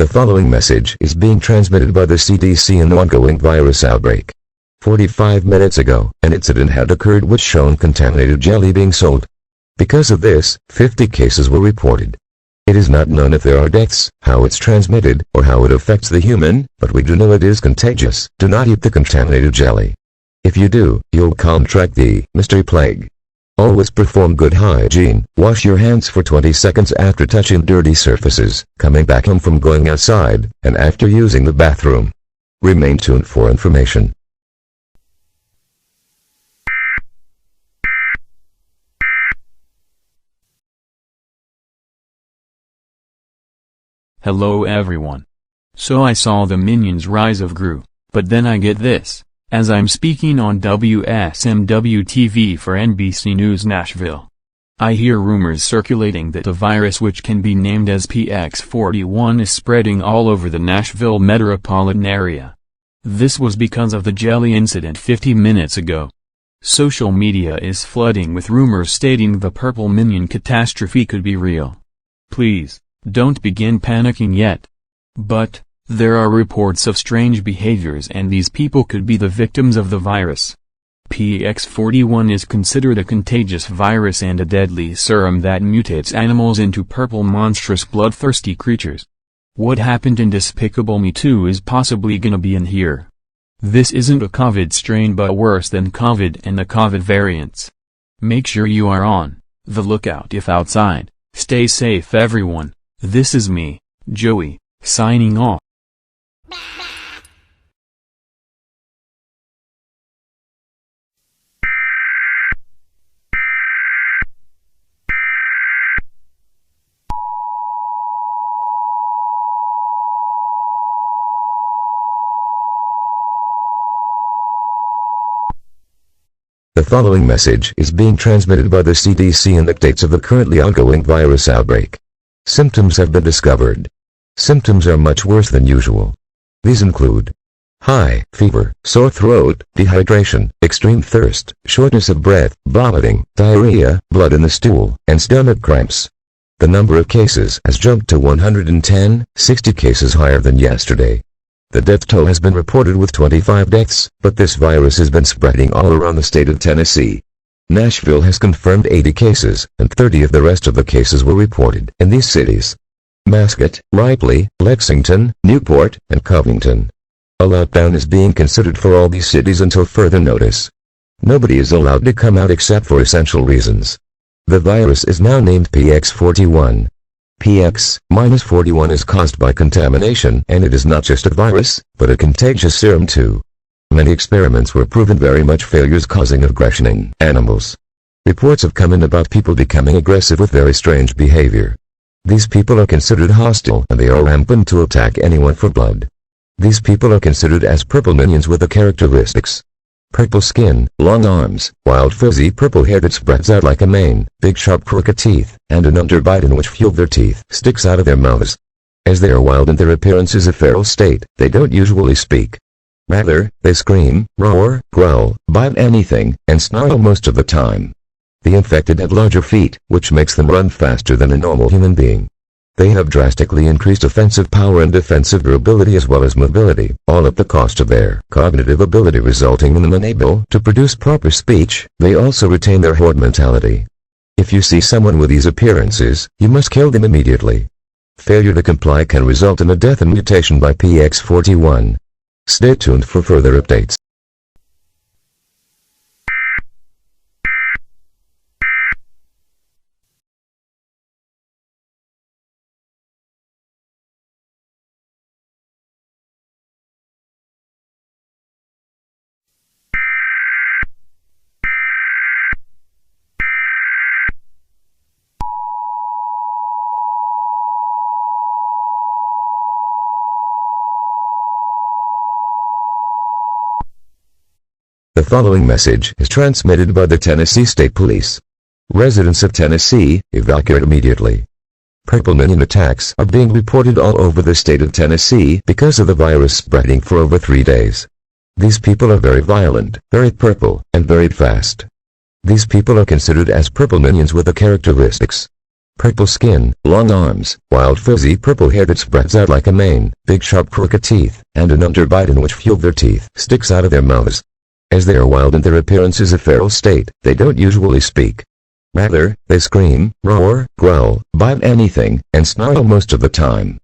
following message is being transmitted by the CDC in the ongoing virus outbreak. 45 minutes ago, an incident had occurred which shown contaminated jelly being sold. Because of this, 50 cases were reported. It is not known if there are deaths, how it's transmitted, or how it affects the human, but we do know it is contagious. Do not eat the contaminated jelly. If you do, you'll contract the mystery plague. Always perform good hygiene. Wash your hands for 20 seconds after touching dirty surfaces, coming back home from going outside, and after using the bathroom. Remain tuned for information. Hello everyone. So I saw the Minions Rise of Gru, but then I get this. As I'm speaking on WSMW TV for NBC News Nashville, I hear rumors circulating that a virus which can be named as PX41 is spreading all over the Nashville metropolitan area. This was because of the jelly incident 50 minutes ago. Social media is flooding with rumors stating the purple minion catastrophe could be real. Please, don't begin panicking yet. But there are reports of strange behaviors and these people could be the victims of the virus. PX41 is considered a contagious virus and a deadly serum that mutates animals into purple monstrous bloodthirsty creatures. What happened in Despicable Me 2 is possibly gonna be in here. This isn't a COVID strain but worse than COVID and the COVID variants. Make sure you are on the lookout if outside. Stay safe everyone. This is me, Joey, signing off. The following message is being transmitted by the CDC and updates of the currently ongoing virus outbreak. Symptoms have been discovered. Symptoms are much worse than usual. These include high fever, sore throat, dehydration, extreme thirst, shortness of breath, vomiting, diarrhea, blood in the stool, and stomach cramps. The number of cases has jumped to 110, 60 cases higher than yesterday. The death toll has been reported with 25 deaths, but this virus has been spreading all around the state of Tennessee. Nashville has confirmed 80 cases, and 30 of the rest of the cases were reported in these cities: Mascot, Ripley, Lexington, Newport, and Covington. A lockdown is being considered for all these cities until further notice. Nobody is allowed to come out except for essential reasons. The virus is now named PX41. PX-41 is caused by contamination, and it is not just a virus, but a contagious serum too. Many experiments were proven very much failures causing aggression in animals. Reports have come in about people becoming aggressive with very strange behavior. These people are considered hostile and they are rampant to attack anyone for blood. These people are considered as purple minions with the characteristics: purple skin, long arms, wild fuzzy purple hair that spreads out like a mane, big sharp crooked teeth, and an underbite in which few of their teeth sticks out of their mouths. As they are wild and their appearance is a feral state, they don't usually speak. Rather, they scream, roar, growl, bite anything, and snarl most of the time. The infected have larger feet, which makes them run faster than a normal human being. They have drastically increased offensive power and defensive durability as well as mobility, all at the cost of their cognitive ability, resulting in them unable to produce proper speech. They also retain their horde mentality. If you see someone with these appearances, you must kill them immediately. Failure to comply can result in a death and mutation by PX41. Stay tuned for further updates. The following message is transmitted by the Tennessee State Police. Residents of Tennessee, evacuate immediately. Purple minion attacks are being reported all over the state of Tennessee because of the virus spreading for over 3 days. These people are very violent, very purple, and very fast. These people are considered as purple minions with the characteristics: Purple skin, long arms, wild frizzy purple hair that spreads out like a mane, big sharp crooked teeth, and an underbite in which few of their teeth sticks out of their mouths. As they are wild and their appearance is a feral state, they don't usually speak. Rather, they scream, roar, growl, bite anything, and snarl most of the time.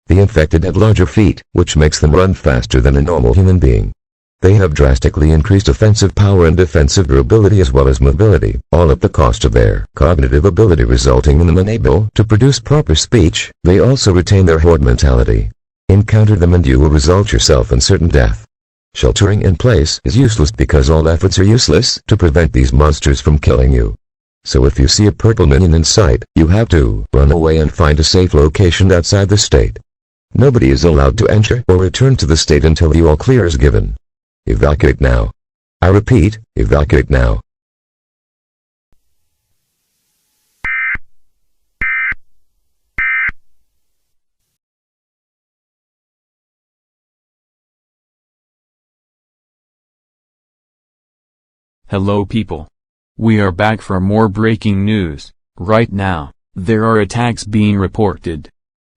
The infected have larger feet, which makes them run faster than a normal human being. They have drastically increased offensive power and defensive durability as well as mobility, all at the cost of their cognitive ability, resulting in them unable to produce proper speech. They also retain their horde mentality. Encounter them and you will result yourself in certain death. Sheltering in place is useless because all efforts are useless to prevent these monsters from killing you. So if you see a purple minion in sight, you have to run away and find a safe location outside the state. Nobody is allowed to enter or return to the state until the all clear is given. Evacuate now. I repeat, evacuate now. Hello people. We are back for more breaking news. Right now, there are attacks being reported.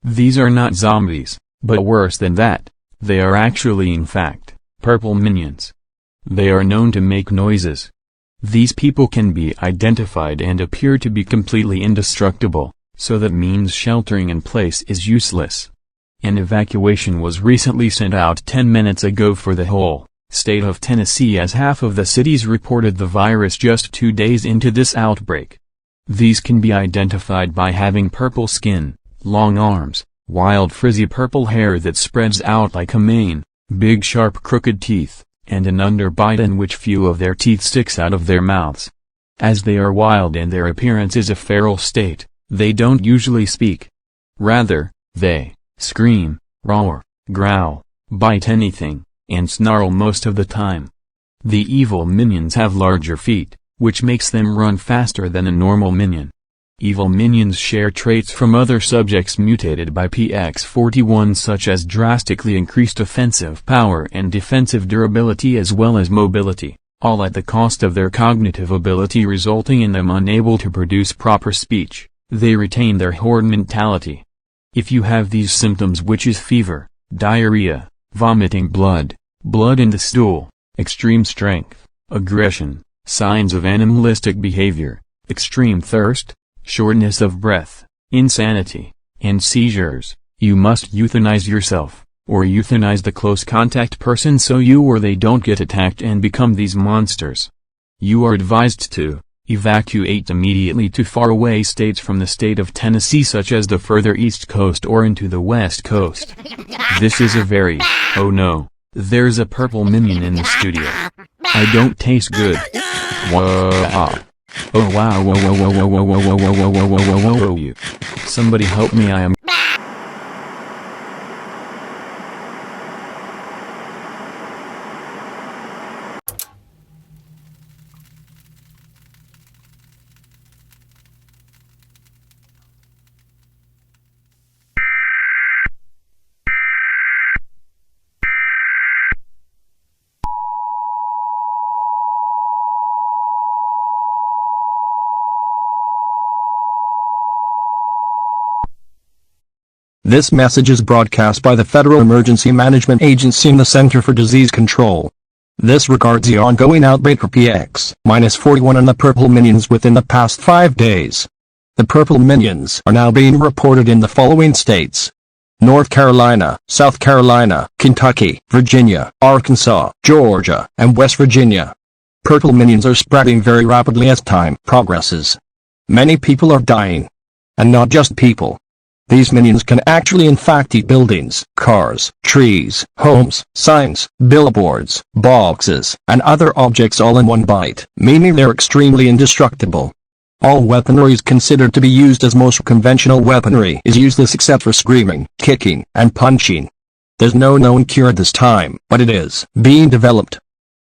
These are not zombies, but worse than that, they are actually in fact purple minions. They are known to make noises. These people can be identified and appear to be completely indestructible, so that means sheltering in place is useless. An evacuation was recently sent out 10 minutes ago for the whole state of Tennessee, as half of the cities reported the virus just 2 days into this outbreak. These can be identified by having purple skin, long arms, wild frizzy purple hair that spreads out like a mane, big sharp crooked teeth, and an underbite in which few of their teeth sticks out of their mouths. As they are wild and their appearance is a feral state, they don't usually speak. Rather, they scream, roar, growl, bite anything, and snarl most of the time. The evil minions have larger feet, which makes them run faster than a normal minion. Evil minions share traits from other subjects mutated by PX41, such as drastically increased offensive power and defensive durability as well as mobility, all at the cost of their cognitive ability, resulting in them unable to produce proper speech. They retain their horde mentality. If you have these symptoms, which is fever, diarrhea, vomiting blood in the stool, extreme strength, aggression, signs of animalistic behavior, extreme thirst, shortness of breath, insanity, and seizures, you must euthanize yourself, or euthanize the close contact person so you or they don't get attacked and become these monsters. You are advised to evacuate immediately to faraway states from the state of Tennessee, such as the further east coast or into the west coast. This is a very, oh no, there's a purple minion in the studio. I don't taste good. Wow. Oh wow, whoa whoa whoa whoa whoa whoa whoa whoa whoa whoa whoa whoa whoa you. Somebody help me, I am. This message is broadcast by the Federal Emergency Management Agency and the Center for Disease Control. This regards the ongoing outbreak of PX-41 and the purple minions within the past 5 days. The purple minions are now being reported in the following states: North Carolina, South Carolina, Kentucky, Virginia, Arkansas, Georgia, and West Virginia. Purple minions are spreading very rapidly as time progresses. Many people are dying. And not just people. These minions can actually infect buildings, cars, trees, homes, signs, billboards, boxes, and other objects all in one bite, meaning they're extremely indestructible. All weaponry is considered to be used as most conventional weaponry is useless except for screaming, kicking, and punching. There's no known cure at this time, but it is being developed.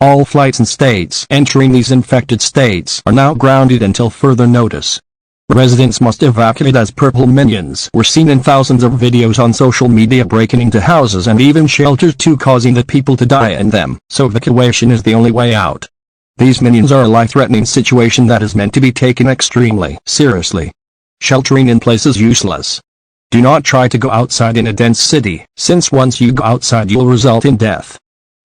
All flights and states entering these infected states are now grounded until further notice. Residents must evacuate as purple minions were seen in thousands of videos on social media breaking into houses and even shelters too, causing the people to die in them, so evacuation is the only way out. These minions are a life-threatening situation that is meant to be taken extremely seriously. Sheltering in place is useless. Do not try to go outside in a dense city, since once you go outside you'll result in death.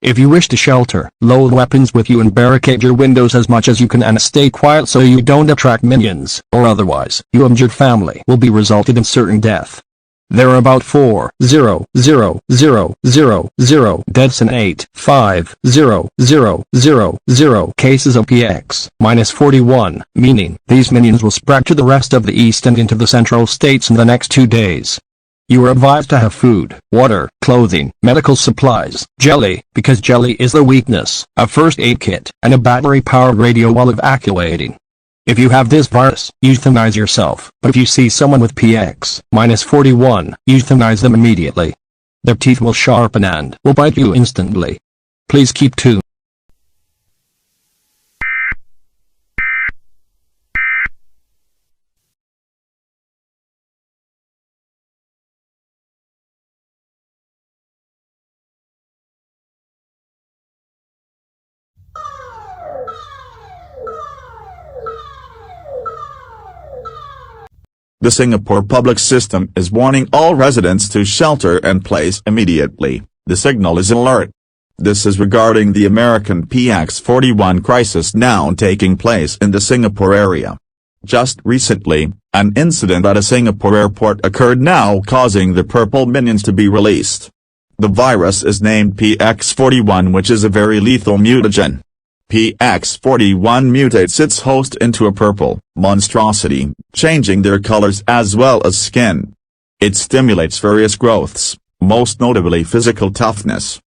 If you wish to shelter, load weapons with you and barricade your windows as much as you can and stay quiet so you don't attract minions, or otherwise, you and your family will be resulted in certain death. There are about 4,000,000 deaths and 8,5,000,000 cases of PX-41, meaning these minions will spread to the rest of the East and into the Central States in the next 2 days. You are advised to have food, water, clothing, medical supplies, jelly, because jelly is the weakness, a first aid kit, and a battery-powered radio while evacuating. If you have this virus, euthanize yourself, but if you see someone with PX-41, euthanize them immediately. Their teeth will sharpen and will bite you instantly. Please keep tuned. The Singapore public system is warning all residents to shelter in place immediately. The signal is alert. This is regarding the American PX-41 crisis now taking place in the Singapore area. Just recently, an incident at a Singapore airport occurred now causing the purple minions to be released. The virus is named PX-41, which is a very lethal mutagen. PX-41 mutates its host into a purple monstrosity, changing their colors as well as skin. It stimulates various growths, most notably physical toughness.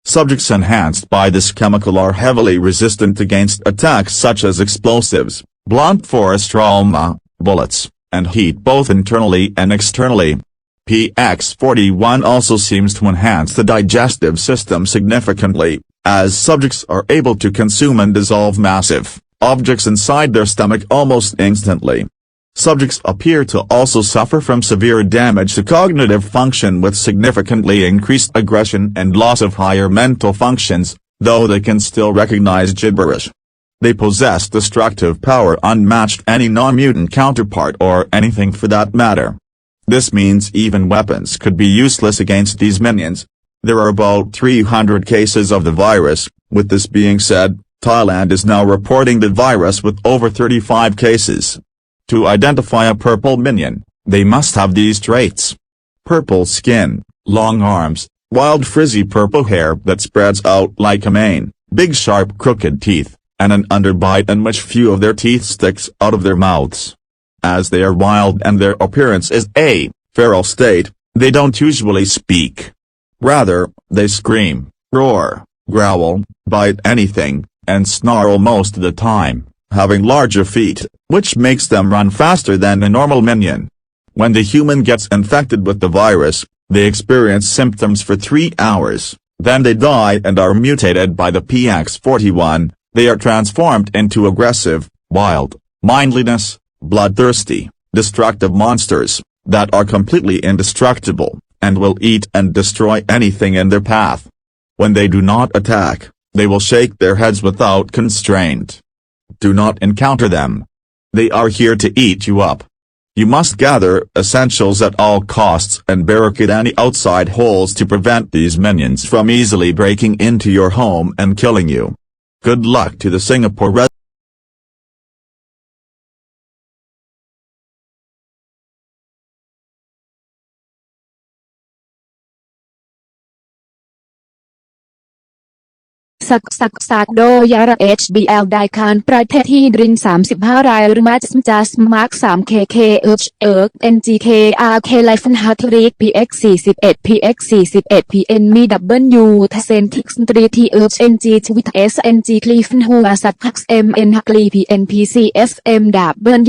Subjects enhanced by this chemical are heavily resistant against attacks such as explosives, blunt force trauma, bullets, and heat both internally and externally. PX-41 also seems to enhance the digestive system significantly, as subjects are able to consume and dissolve massive objects inside their stomach almost instantly. Subjects appear to also suffer from severe damage to cognitive function with significantly increased aggression and loss of higher mental functions, though they can still recognize gibberish. They possess destructive power unmatched any non-mutant counterpart or anything for that matter. This means even weapons could be useless against these minions. There are about 300 cases of the virus. With this being said, Thailand is now reporting the virus with over 35 cases. To identify a purple minion, they must have these traits: purple skin, long arms, wild frizzy purple hair that spreads out like a mane, big sharp crooked teeth, and an underbite in which few of their teeth sticks out of their mouths. As they are wild and their appearance is a feral state, they don't usually speak. Rather, they scream, roar, growl, bite anything, and snarl most of the time, having larger feet, which makes them run faster than a normal minion. When the human gets infected with the virus, they experience symptoms for 3 hours, then they die and are mutated by the PX-41. They are transformed into aggressive, wild, mindless, bloodthirsty, destructive monsters that are completely indestructible, and will eat and destroy anything in their path. When they do not attack, they will shake their heads without constraint. Do not encounter them. They are here to eat you up. You must gather essentials at all costs and barricade any outside holes to prevent these minions from easily breaking into your home and killing you. Good luck to the Singapore residents.สักโดยาระ HBL ได้คานประเทศที่ดริน35 รายหรือมาจัสมาร์ก3 KK NGK RK ไลฟ์ฮัตริก PX 41 PX 41 PN มี W ทเซนทิกสตรี TH NG ทวิต SNG คลีฟหัวสัตว์พัก MN ฮักลี PN PC FM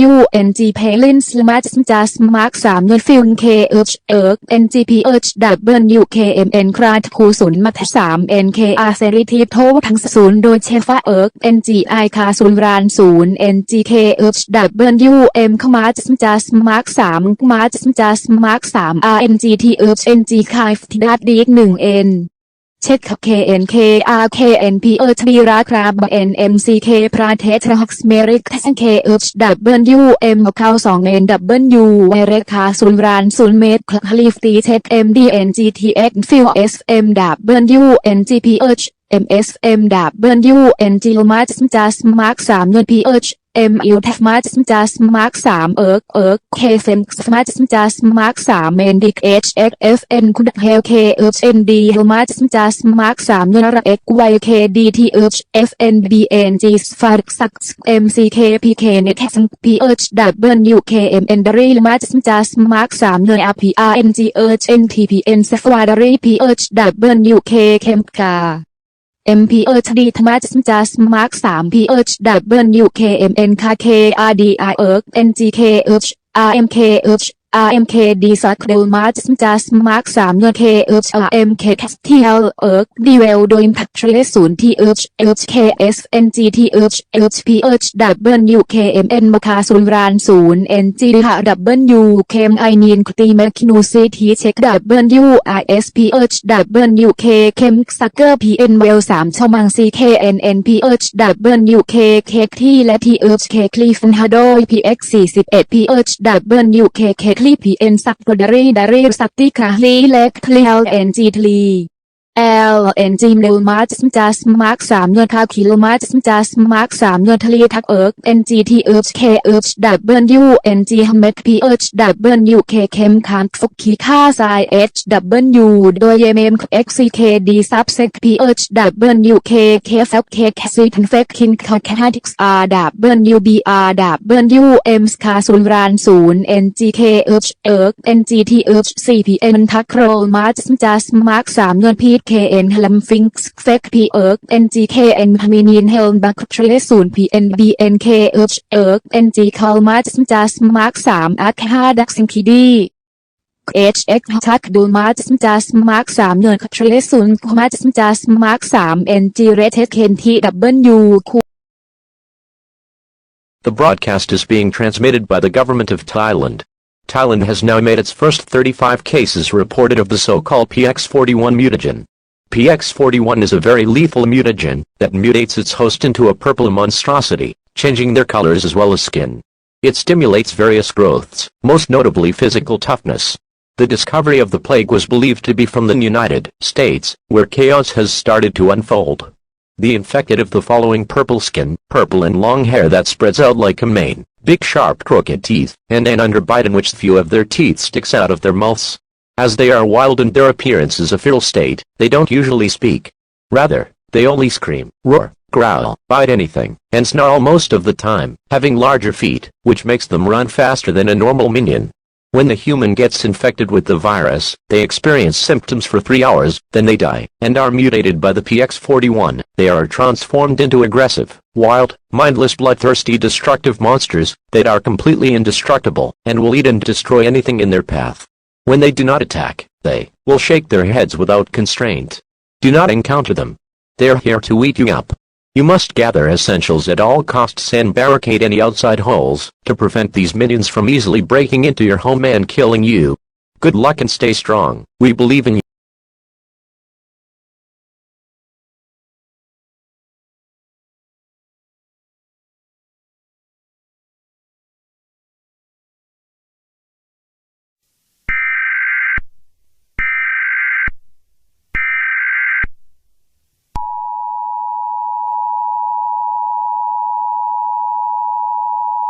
W NG เพลินส์มาจัสมาร์ก3ยนฟิล KH NG PH W KMN คราทคูศูนย์มาท3 NKR เซรีทีโททั้งศูนย์โดยเชฟฟ้าNGI คาศูนย์ราน0 NGKH WM ขมาจัสมาร์ก3ขมาจัสมาร์ก3 RNGTH NG คายฟทิดัดดี1 N เช็คขับ KNK RKNP B ราคาบ NMCK ประเทศรักเมริกทัง KH WM เข้า2 NW ไวเรคาศูนย์ราน0เมตรคลิฟตีเท MDNGTX ฟิล SM WNGPH MSMWNG มาจสจัสมาร์ก3เงิน PH MU แทฟมาจสจัสมาร์ก3เคเฟมมาจสจัสมาร์ก3เมนดิก HXFN คุณเฮล KHND มาจสจัสมาร์ก3เงินระ XYKDTH FNBNG ฟาร์กซัก MCKPK เนทสัง PH WKMN ดารีมาจสจัสมาร์ก3เงิน RPRNGH NTPN เซฟวาดารี PH WK เคมกาMPHD ธรรมจัสจัสมาร์ก3 PH WKMN KRDI NGKH RMKH RMKD สักเดลมาจัสจัสมาร์ก3เงิน KH RMK TL DWL โดย Impact Trace 0 TH HKS NGTH HPH WKMN มาคาศูนย์ราน0 NG หา W เคมไอนีนคตีแมคคินูซีทีเช็ค WISPH WK เคมซักเกอร์ PN เวล3ช่องมัง CKNN PH WK เคกที่และ TH เคคลีฟันฮาโดย PX 41 PH WK เคคลี PN ซักโดดารีสักติคาลีเล็กคลี LNG ทลีLNG เดลมาจัสจัสมาร์ก3เงินคาคิโลมาจัสจัสมาร์ก3เงินทะเลทักNGTH KH WNG ฮัมเมก PH WK เคมคานฟุกคีค่าไซ HW โดยเยเมม XCKD ซับเซก PH WK KFL KC ทันเฟกคินคาแคนาติกส์ RWBR WM คาศูนย์ราน0 NGKH NGTH CPN ทักโครมาจัสจัสมาร์ก3เงินพีKN ฮัมฟิงส์เฟก P NGKN มินินเฮลบัคเทรส0 PNBNKH NG คอลมาจัสจัสมาร์ก3อัค5ดักซิงคีดี HX ทักดูมาจัสจัสมาร์ก3เงินเทรส0มาจัสจัสมาร์ก3 NG เรทเคนที W The broadcast is being transmitted by the government of Thailand. Thailand has now made its first 35 cases reported of the so-called PX41 mutagen. PX41 is a very lethal mutagen that mutates its host into a purple monstrosity, changing their colors as well as skin. It stimulates various growths, most notably physical toughness. The discovery of the plague was believed to be from the United States, where chaos has started to unfold. The infected have the following: purple skin, purple and long hair that spreads out like a mane, big sharp crooked teeth, and an underbite in which few of their teeth sticks out of their mouths. As they are wild and their appearance is a feral state, they don't usually speak. Rather, they only scream, roar, growl, bite anything, and snarl most of the time, having larger feet, which makes them run faster than a normal minion. When the human gets infected with the virus, they experience symptoms for 3 hours, then they die, and are mutated by the PX41. They are transformed into aggressive, wild, mindless, bloodthirsty, destructive monsters that are completely indestructible, and will eat and destroy anything in their path. When they do not attack, they will shake their heads without constraint. Do not encounter them. They are here to eat you up. You must gather essentials at all costs and barricade any outside holes, to prevent these minions from easily breaking into your home and killing you. Good luck and stay strong. We believe in you.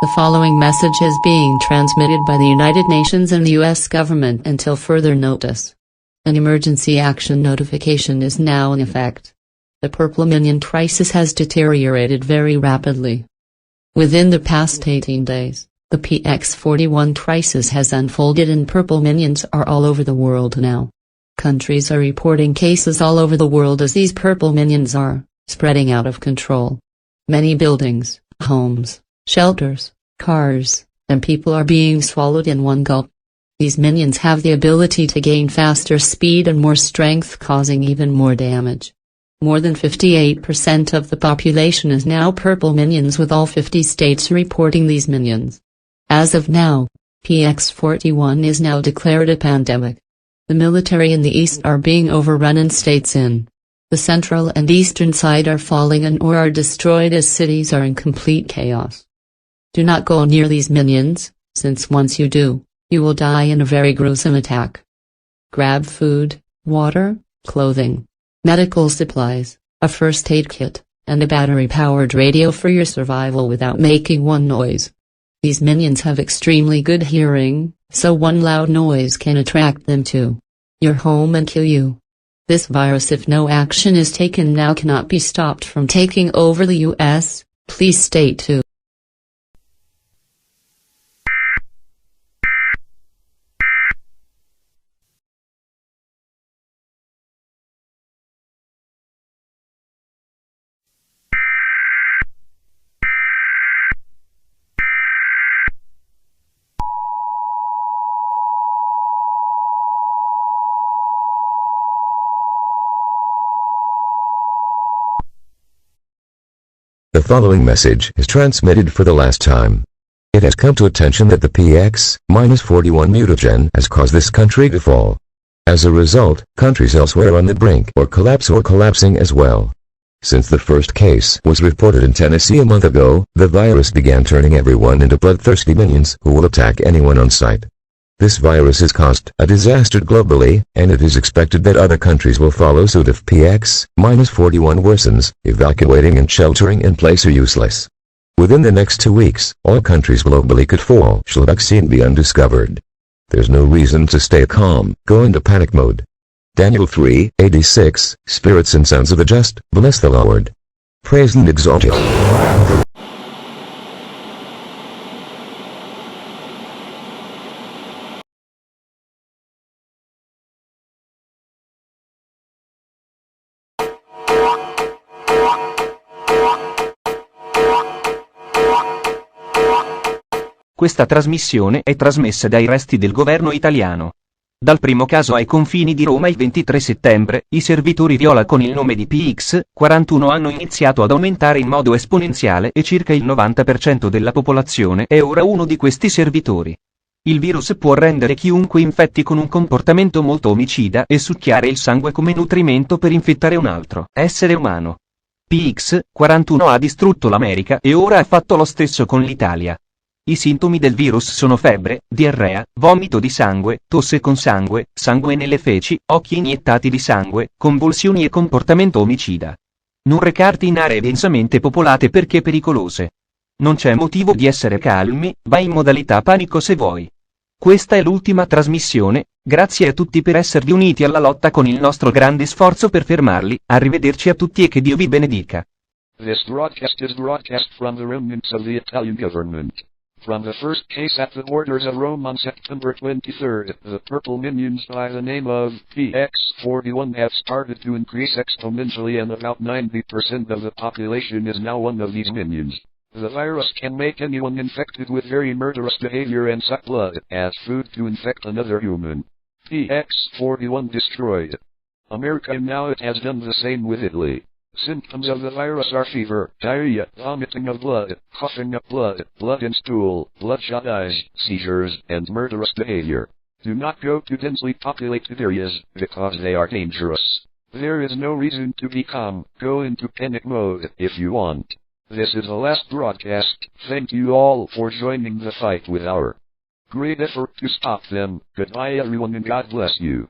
The following message is being transmitted by the United Nations and the U.S. government until further notice. An emergency action notification is now in effect. The purple minion crisis has deteriorated very rapidly. Within the past 18 days, the PX41 crisis has unfolded and purple minions are all over the world now. Countries are reporting cases all over the world as these purple minions are spreading out of control. Many buildings, homes, shelters, cars, and people are being swallowed in one gulp. These minions have the ability to gain faster speed and more strength, causing even more damage. More than 58% of the population is now purple minions, with all 50 states reporting these minions. As of now, PX41 is now declared a pandemic. The military in the east are being overrun and states in The central and eastern side are falling and or are destroyed as cities are in complete chaos. Do not go near these minions, since once you do, you will die in a very gruesome attack. Grab food, water, clothing, medical supplies, a first aid kit, and a battery-powered radio for your survival without making one noise. These minions have extremely good hearing, so one loud noise can attract them to your home and kill you. This virus, if no action is taken now, cannot be stopped from taking over the US. Please stay tuned. The following message is transmitted for the last time. It has come to attention that the PX-41 mutagen has caused this country to fall. As a result, countries elsewhere are on the brink or collapsing as well. Since the first case was reported in Tennessee a month ago, the virus began turning everyone into bloodthirsty minions who will attack anyone on sight. This virus has caused a disaster globally, and it is expected that other countries will follow suit if PX-41 worsens. Evacuating and sheltering in place are useless. Within the next 2 weeks, all countries globally could fall should the vaccine be undiscovered. There's no reason to stay calm, go into panic mode. Daniel 3:86, Spirits and sons of the just, bless the Lord. Praise and exalt him. Questa trasmissione è trasmessa dai resti del governo italiano. Dal primo caso ai confini di Roma il 23 settembre, i servitori viola con il nome di PX-41 hanno iniziato ad aumentare in modo esponenziale e circa il 90% della popolazione è ora uno di questi servitori. Il virus può rendere chiunque infetti con un comportamento molto omicida e succhiare il sangue come nutrimento per infettare un altro essere umano. PX-41 ha distrutto l'America e ora ha fatto lo stesso con l'Italia. I sintomi del virus sono febbre, diarrea, vomito di sangue, tosse con sangue, sangue nelle feci, occhi iniettati di sangue, convulsioni e comportamento omicida. Non recarti in aree densamente popolate perché pericolose. Non c'è motivo di essere calmi, vai in modalità panico se vuoi. Questa è l'ultima trasmissione, grazie a tutti per esservi uniti alla lotta con il nostro grande sforzo per fermarli, arrivederci a tutti e che Dio vi benedica. This broadcast is broadcast from the remnants of the Italian government. From the first case at the borders of Rome on September 23rd, the purple minions by the name of PX-41 have started to increase exponentially, and about 90% of the population is now one of these minions. The virus can make anyone infected with very murderous behavior and suck blood as food to infect another human. PX-41 destroyed America, and now it has done the same with Italy. Symptoms of the virus are fever, diarrhea, vomiting of blood, coughing up blood, blood and stool, bloodshot eyes, seizures, and murderous behavior. Do not go to densely populated areas, because they are dangerous. There is no reason to be calm, go into panic mode if you want. This is the last broadcast. Thank you all for joining the fight with our great effort to stop them. Goodbye everyone and God bless you.